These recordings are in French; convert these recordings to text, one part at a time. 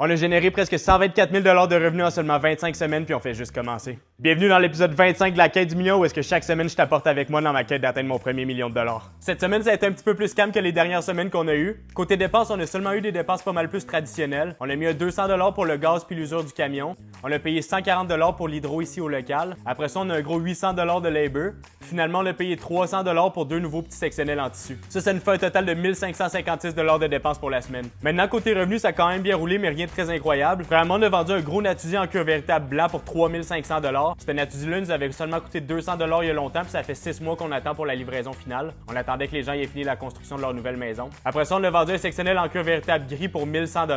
On a généré presque 124 000 de revenus en seulement 25 semaines, puis on fait juste commencer. Bienvenue dans l'épisode 25 de la quête du million, où est-ce que chaque semaine je t'apporte avec moi dans ma quête d'atteindre mon premier million de dollars. Cette semaine, ça a été un petit peu plus calme que les dernières semaines qu'on a eues. Côté dépenses, on a seulement eu des dépenses pas mal plus traditionnelles. On a mis un 200 pour le gaz puis l'usure du camion. On a payé 140 pour l'hydro ici au local. Après ça, on a un gros 800 de labor. Finalement, on a payé 300 pour deux nouveaux petits sectionnels en tissu. Ça nous fait un total de 1556 de dépenses pour la semaine. Maintenant, côté revenus, ça a quand même bien roulé, mais rien de très incroyable. Premièrement, on a vendu un gros Natuzzi en cuir véritable blanc pour 3500 $. Ce Natuzzi-là nous avait seulement coûté 200 il y a longtemps, puis ça fait 6 mois qu'on attend pour la livraison finale. On attendait que les gens aient fini la construction de leur nouvelle maison. Après ça, on a vendu un sectionnel en cuir véritable gris pour 1100 $.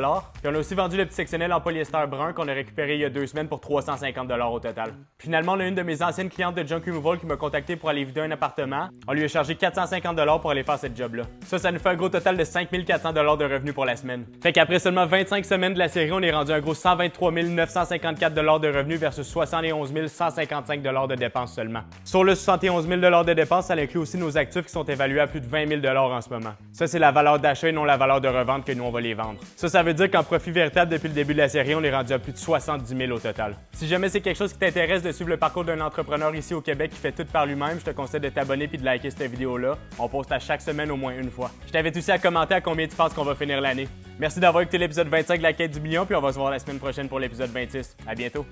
Puis on a aussi vendu le petit sectionnel en polyester brun qu'on a récupéré il y a 2 semaines pour 350 $ au total. Finalement, on a une de mes anciennes clientes de Junk Removal qui m'a contacté pour aller vider un appartement. On lui a chargé 450 $ pour aller faire cette job-là. Ça nous fait un gros total de 5400 $ de revenus pour la semaine. Fait qu'après seulement 25 semaines de la série, on est rendu un gros 123 954 $ de revenus versus 71 155 $ de dépenses seulement. Sur le 71 000 $ de dépenses, ça inclut aussi nos actifs qui sont évalués à plus de 20 000 $ en ce moment. Ça, c'est la valeur d'achat et non la valeur de revente que nous, on va les vendre. Ça veut dire qu'en profit véritable, depuis le début de la série, on est rendu à plus de 70 000 au total. Si jamais c'est quelque chose qui t'intéresse de suivre le parcours d'un entrepreneur ici au Québec qui fait tout par lui-même, je te conseille de t'abonner puis de liker cette vidéo-là. On poste à chaque semaine au moins une fois. Je t'invite aussi à commenter à combien tu penses qu'on va finir l'année. Merci d'avoir écouté l'épisode 25 de la quête du million, puis on va se voir la semaine prochaine pour l'épisode 26. À bientôt!